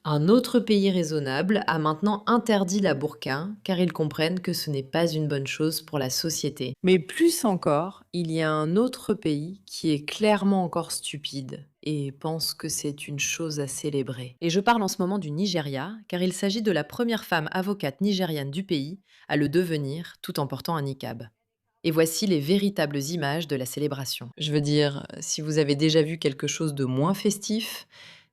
Un autre pays raisonnable a maintenant interdit la burqa car ils comprennent que ce n'est pas une bonne chose pour la société. Mais plus encore, il y a un autre pays qui est clairement encore stupide et pense que c'est une chose à célébrer. Et je parle en ce moment du Nigeria car il s'agit de la première femme avocate nigériane du pays à le devenir tout en portant un niqab. Et voici les véritables images de la célébration. Je veux dire, si vous avez déjà vu quelque chose de moins festif,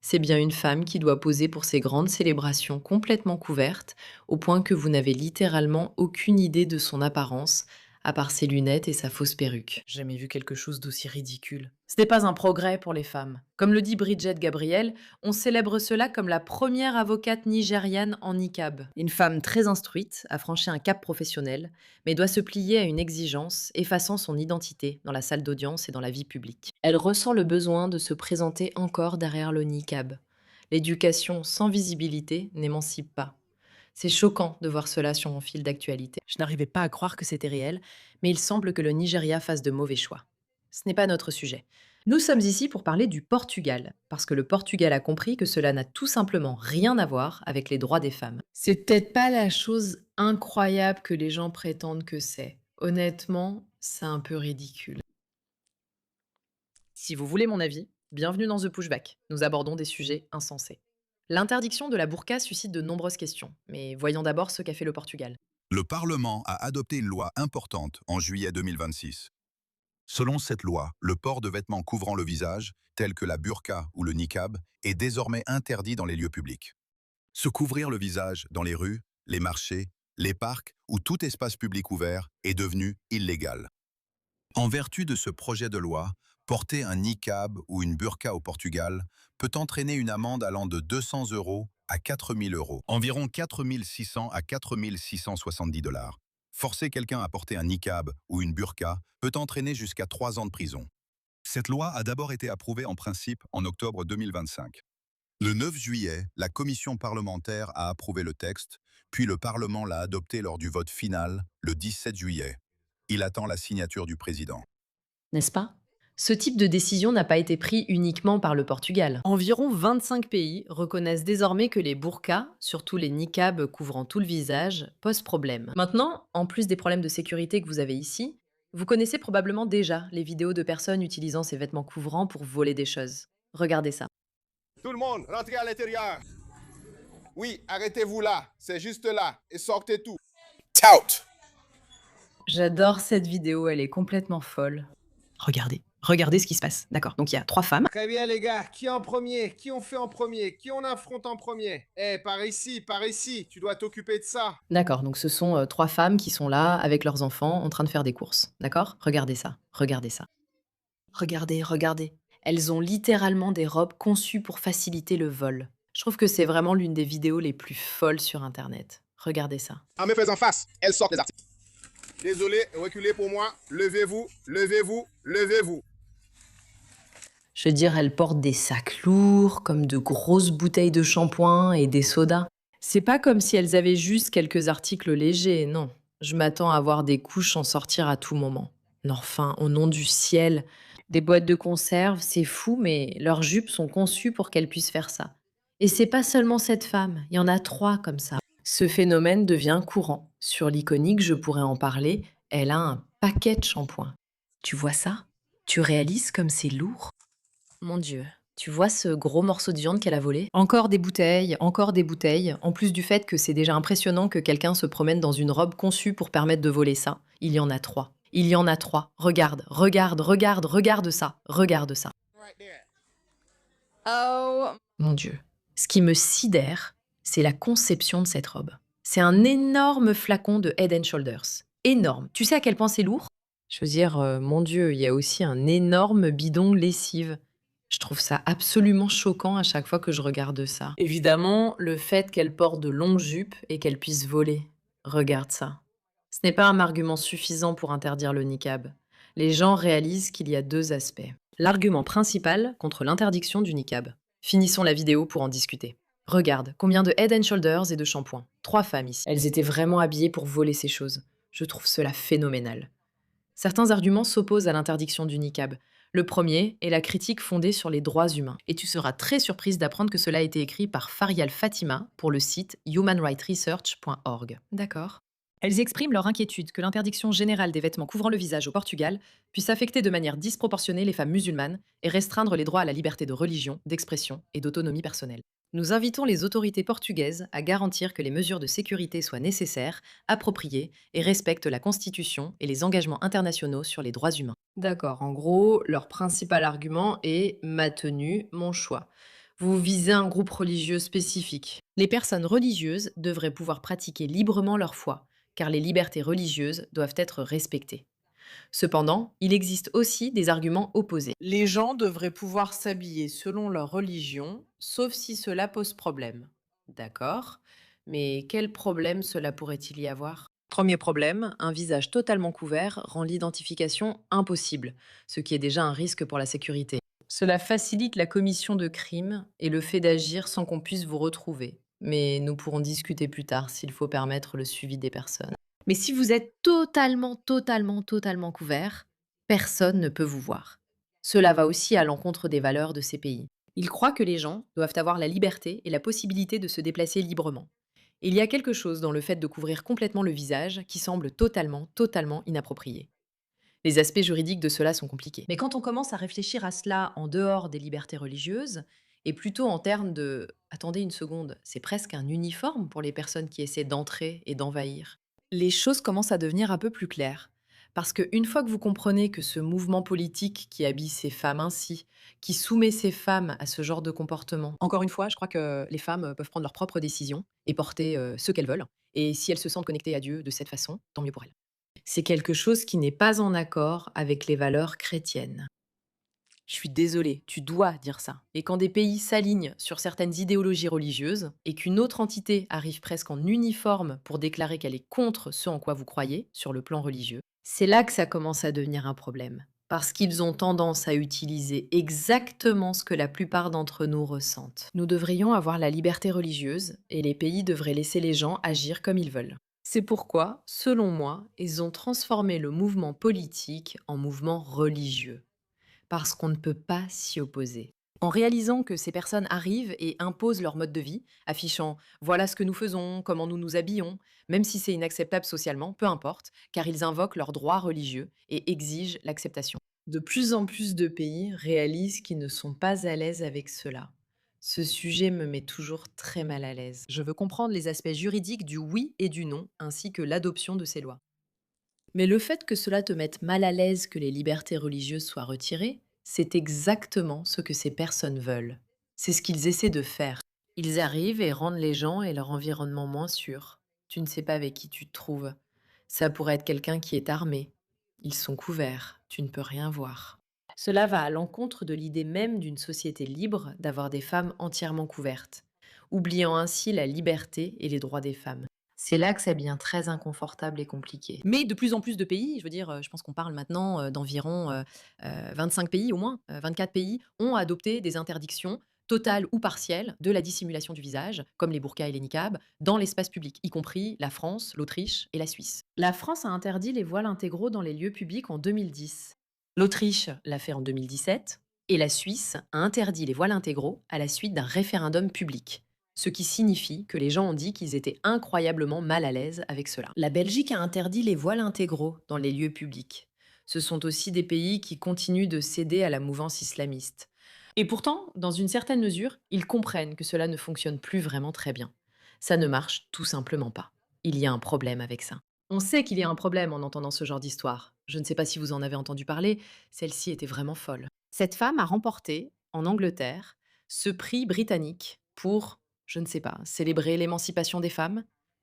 c'est bien une femme qui doit poser pour ces grandes célébrations complètement couvertes, au point que vous n'avez littéralement aucune idée de son apparence, à part ses lunettes et sa fausse perruque. J'ai jamais vu quelque chose d'aussi ridicule. Ce n'est pas un progrès pour les femmes. Comme le dit Bridget Gabriel, on célèbre cela comme la première avocate nigériane en niqab. Une femme très instruite a franchi un cap professionnel, mais doit se plier à une exigence effaçant son identité dans la salle d'audience et dans la vie publique. Elle ressent le besoin de se présenter encore derrière le niqab. L'éducation sans visibilité n'émancipe pas. C'est choquant de voir cela sur mon fil d'actualité. Je n'arrivais pas à croire que c'était réel, mais il semble que le Nigeria fasse de mauvais choix. Ce n'est pas notre sujet. Nous sommes ici pour parler du Portugal, parce que le Portugal a compris que cela n'a tout simplement rien à voir avec les droits des femmes. C'est peut-être pas la chose incroyable que les gens prétendent que c'est. Honnêtement, c'est un peu ridicule. Si vous voulez mon avis, bienvenue dans The Pushback. Nous abordons des sujets insensés. L'interdiction de la burqa suscite de nombreuses questions, mais voyons d'abord ce qu'a fait le Portugal. Le Parlement a adopté une loi importante en juillet 2026. Selon cette loi, le port de vêtements couvrant le visage, tels que la burqa ou le niqab, est désormais interdit dans les lieux publics. Se couvrir le visage dans les rues, les marchés, les parcs ou tout espace public ouvert est devenu illégal. En vertu de ce projet de loi, porter un niqab ou une burqa au Portugal peut entraîner une amende allant de 200 € à 4 000 €, environ 4 600 à 4 670 $. Forcer quelqu'un à porter un niqab ou une burqa peut entraîner jusqu'à 3 ans de prison. Cette loi a d'abord été approuvée en principe en octobre 2025. Le 9 juillet, la commission parlementaire a approuvé le texte, puis le Parlement l'a adopté lors du vote final le 17 juillet. Il attend la signature du président. N'est-ce pas? Ce type de décision n'a pas été pris uniquement par le Portugal. Environ 25 pays reconnaissent désormais que les burqas, surtout les niqabs couvrant tout le visage, posent problème. Maintenant, en plus des problèmes de sécurité que vous avez ici, vous connaissez probablement déjà les vidéos de personnes utilisant ces vêtements couvrants pour voler des choses. Regardez ça. Tout le monde, rentrez à l'intérieur. Oui, arrêtez-vous là. C'est juste là. Et sortez tout. Tout. J'adore cette vidéo, elle est complètement folle. Regardez ce qui se passe. D'accord, donc il y a 3 femmes. Très bien, les gars. Qui en premier? Qui on fait en premier? Qui on affronte en premier? Eh, par ici, par ici. Tu dois t'occuper de ça. D'accord, donc ce sont 3 femmes qui sont là avec leurs enfants en train de faire des courses. D'accord? Regardez ça, regardez ça. Regardez. Elles ont littéralement des robes conçues pour faciliter le vol. Je trouve que c'est vraiment l'une des vidéos les plus folles sur internet. Regardez ça. En me faisant face, elles sortent des articles. Désolé, reculez pour moi. Levez-vous, levez-vous, levez-vous. Je veux dire, elles portent des sacs lourds, comme de grosses bouteilles de shampoing et des sodas. C'est pas comme si elles avaient juste quelques articles légers, non. Je m'attends à voir des couches en sortir à tout moment. Non, enfin, au nom du ciel. Des boîtes de conserve, c'est fou, mais leurs jupes sont conçues pour qu'elles puissent faire ça. Et c'est pas seulement cette femme, il y en a 3 comme ça. Ce phénomène devient courant. Sur l'iconique, je pourrais en parler, elle a un paquet de shampoing. Tu vois ça? Tu réalises comme c'est lourd? Mon Dieu, tu vois ce gros morceau de viande qu'elle a volé? Encore des bouteilles, en plus du fait que c'est déjà impressionnant que quelqu'un se promène dans une robe conçue pour permettre de voler ça. Il y en a 3. Il y en a 3. Regarde ça. Regarde ça. Right there. Mon Dieu. Ce qui me sidère, c'est la conception de cette robe. C'est un énorme flacon de Head and Shoulders. Énorme. Tu sais à quel point c'est lourd? Je veux dire, mon Dieu, il y a aussi un énorme bidon lessive. Je trouve ça absolument choquant à chaque fois que je regarde ça. Évidemment, le fait qu'elle porte de longues jupes et qu'elle puisse voler. Regarde ça. Ce n'est pas un argument suffisant pour interdire le niqab. Les gens réalisent qu'il y a 2 aspects. L'argument principal contre l'interdiction du niqab. Finissons la vidéo pour en discuter. Regarde, combien de Head and Shoulders et de shampoings. 3 femmes ici. Elles étaient vraiment habillées pour voler ces choses. Je trouve cela phénoménal. Certains arguments s'opposent à l'interdiction du niqab. Le premier est la critique fondée sur les droits humains. Et tu seras très surprise d'apprendre que cela a été écrit par Farial Fatima pour le site humanrightsresearch.org. D'accord. Elles expriment leur inquiétude que l'interdiction générale des vêtements couvrant le visage au Portugal puisse affecter de manière disproportionnée les femmes musulmanes et restreindre les droits à la liberté de religion, d'expression et d'autonomie personnelle. Nous invitons les autorités portugaises à garantir que les mesures de sécurité soient nécessaires, appropriées et respectent la Constitution et les engagements internationaux sur les droits humains. D'accord, en gros, leur principal argument est ma tenue, mon choix. Vous visez un groupe religieux spécifique. Les personnes religieuses devraient pouvoir pratiquer librement leur foi, car les libertés religieuses doivent être respectées. Cependant, il existe aussi des arguments opposés. Les gens devraient pouvoir s'habiller selon leur religion, sauf si cela pose problème. D'accord, mais quel problème cela pourrait-il y avoir? Premier problème, un visage totalement couvert rend l'identification impossible, ce qui est déjà un risque pour la sécurité. Cela facilite la commission de crimes et le fait d'agir sans qu'on puisse vous retrouver. Mais nous pourrons discuter plus tard s'il faut permettre le suivi des personnes. Mais si vous êtes totalement couvert, personne ne peut vous voir. Cela va aussi à l'encontre des valeurs de ces pays. Ils croient que les gens doivent avoir la liberté et la possibilité de se déplacer librement. Il y a quelque chose dans le fait de couvrir complètement le visage qui semble totalement inapproprié. Les aspects juridiques de cela sont compliqués. Mais quand on commence à réfléchir à cela en dehors des libertés religieuses, et plutôt en termes de attendez une seconde, c'est presque un uniforme pour les personnes qui essaient d'entrer et d'envahir. Les choses commencent à devenir un peu plus claires. Parce qu'une fois que vous comprenez que ce mouvement politique qui habille ces femmes ainsi, qui soumet ces femmes à ce genre de comportement, encore une fois, je crois que les femmes peuvent prendre leurs propres décisions et porter ce qu'elles veulent. Et si elles se sentent connectées à Dieu de cette façon, tant mieux pour elles. C'est quelque chose qui n'est pas en accord avec les valeurs chrétiennes. Je suis désolée, tu dois dire ça. Et quand des pays s'alignent sur certaines idéologies religieuses et qu'une autre entité arrive presque en uniforme pour déclarer qu'elle est contre ce en quoi vous croyez sur le plan religieux, c'est là que ça commence à devenir un problème. Parce qu'ils ont tendance à utiliser exactement ce que la plupart d'entre nous ressentent. Nous devrions avoir la liberté religieuse et les pays devraient laisser les gens agir comme ils veulent. C'est pourquoi, selon moi, ils ont transformé le mouvement politique en mouvement religieux. Parce qu'on ne peut pas s'y opposer. En réalisant que ces personnes arrivent et imposent leur mode de vie, affichant voilà ce que nous faisons, comment nous nous habillons, même si c'est inacceptable socialement, peu importe, car ils invoquent leurs droits religieux et exigent l'acceptation. De plus en plus de pays réalisent qu'ils ne sont pas à l'aise avec cela. Ce sujet me met toujours très mal à l'aise. Je veux comprendre les aspects juridiques du oui et du non, ainsi que l'adoption de ces lois. Mais le fait que cela te mette mal à l'aise que les libertés religieuses soient retirées, c'est exactement ce que ces personnes veulent. C'est ce qu'ils essaient de faire. Ils arrivent et rendent les gens et leur environnement moins sûrs. Tu ne sais pas avec qui tu te trouves. Ça pourrait être quelqu'un qui est armé. Ils sont couverts, tu ne peux rien voir. Cela va à l'encontre de l'idée même d'une société libre d'avoir des femmes entièrement couvertes, oubliant ainsi la liberté et les droits des femmes. C'est là que ça devient très inconfortable et compliqué. Mais de plus en plus de pays, je veux dire, je pense qu'on parle maintenant d'environ 25 pays au moins, 24 pays, ont adopté des interdictions totales ou partielles de la dissimulation du visage, comme les burkas et les niqabs, dans l'espace public, y compris la France, l'Autriche et la Suisse. La France a interdit les voiles intégraux dans les lieux publics en 2010. L'Autriche l'a fait en 2017 et la Suisse a interdit les voiles intégraux à la suite d'un référendum public. Ce qui signifie que les gens ont dit qu'ils étaient incroyablement mal à l'aise avec cela. La Belgique a interdit les voiles intégraux dans les lieux publics. Ce sont aussi des pays qui continuent de céder à la mouvance islamiste. Et pourtant, dans une certaine mesure, ils comprennent que cela ne fonctionne plus vraiment très bien. Ça ne marche tout simplement pas. Il y a un problème avec ça. On sait qu'il y a un problème en entendant ce genre d'histoire. Je ne sais pas si vous en avez entendu parler, celle-ci était vraiment folle. Cette femme a remporté, en Angleterre, ce prix britannique pour, je ne sais pas, célébrer l'émancipation des femmes.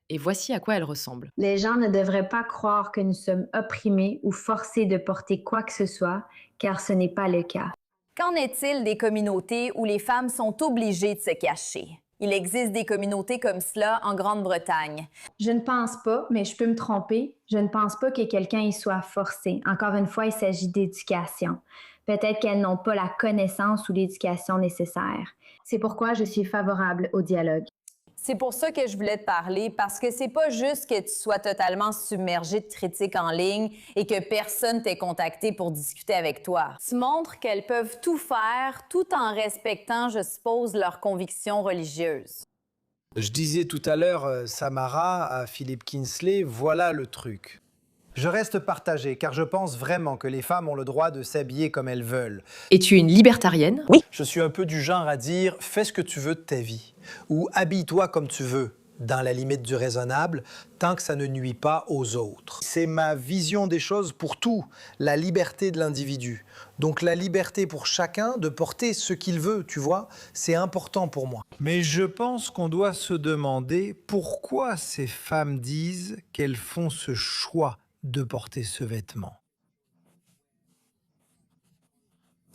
Et voici à quoi elle ressemble. Les gens ne devraient pas croire que nous sommes opprimés ou forcés de porter quoi que ce soit, car ce n'est pas le cas. Qu'en est-il des communautés où les femmes sont obligées de se cacher? Il existe des communautés comme cela en Grande-Bretagne. Je ne pense pas, mais je peux me tromper. Je ne pense pas que quelqu'un y soit forcé. Encore une fois, il s'agit d'éducation. Peut-être qu'elles n'ont pas la connaissance ou l'éducation nécessaire. C'est pourquoi je suis favorable au dialogue. C'est pour ça que je voulais te parler, parce que c'est pas juste que tu sois totalement submergé de critiques en ligne et que personne t'ait contacté pour discuter avec toi. Tu montres qu'elles peuvent tout faire tout en respectant, je suppose, leurs convictions religieuses. Je disais tout à l'heure, Samara, à Philippe Kinsley, voilà le truc. Je reste partagé, car je pense vraiment que les femmes ont le droit de s'habiller comme elles veulent. Es-tu une libertarienne? Oui. Je suis un peu du genre à dire « fais ce que tu veux de ta vie » ou « habille-toi comme tu veux », dans la limite du raisonnable, tant que ça ne nuit pas aux autres. C'est ma vision des choses pour tout, la liberté de l'individu. Donc la liberté pour chacun de porter ce qu'il veut, tu vois, c'est important pour moi. Mais je pense qu'on doit se demander pourquoi ces femmes disent qu'elles font ce choix de porter ce vêtement.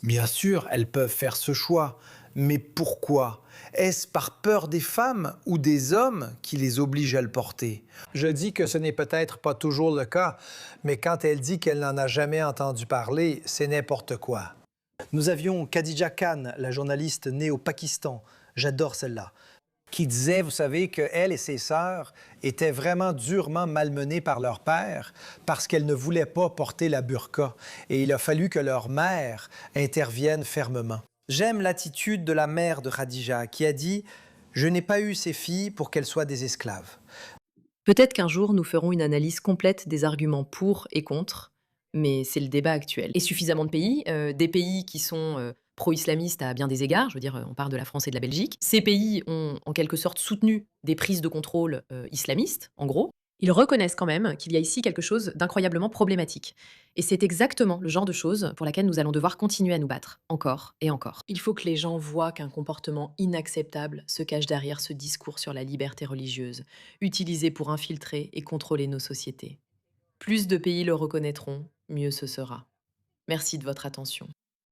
Bien sûr, elles peuvent faire ce choix, mais pourquoi? Est-ce par peur des femmes ou des hommes qui les obligent à le porter? Je dis que ce n'est peut-être pas toujours le cas, mais quand elle dit qu'elle n'en a jamais entendu parler, c'est n'importe quoi. Nous avions Khadija Khan, la journaliste née au Pakistan, j'adore celle-là, qui disait, vous savez, qu'elle et ses sœurs étaient vraiment durement malmenées par leur père parce qu'elles ne voulaient pas porter la burqa. Et il a fallu que leur mère intervienne fermement. J'aime l'attitude de la mère de Khadija qui a dit « Je n'ai pas eu ces filles pour qu'elles soient des esclaves ». Peut-être qu'un jour, nous ferons une analyse complète des arguments pour et contre, mais c'est le débat actuel. Et suffisamment de pays, des pays qui sont pro-islamistes à bien des égards, je veux dire, on parle de la France et de la Belgique. Ces pays ont en quelque sorte soutenu des prises de contrôle islamistes, en gros. Ils reconnaissent quand même qu'il y a ici quelque chose d'incroyablement problématique. Et c'est exactement le genre de choses pour laquelle nous allons devoir continuer à nous battre, encore et encore. Il faut que les gens voient qu'un comportement inacceptable se cache derrière ce discours sur la liberté religieuse, utilisé pour infiltrer et contrôler nos sociétés. Plus de pays le reconnaîtront, mieux ce sera. Merci de votre attention.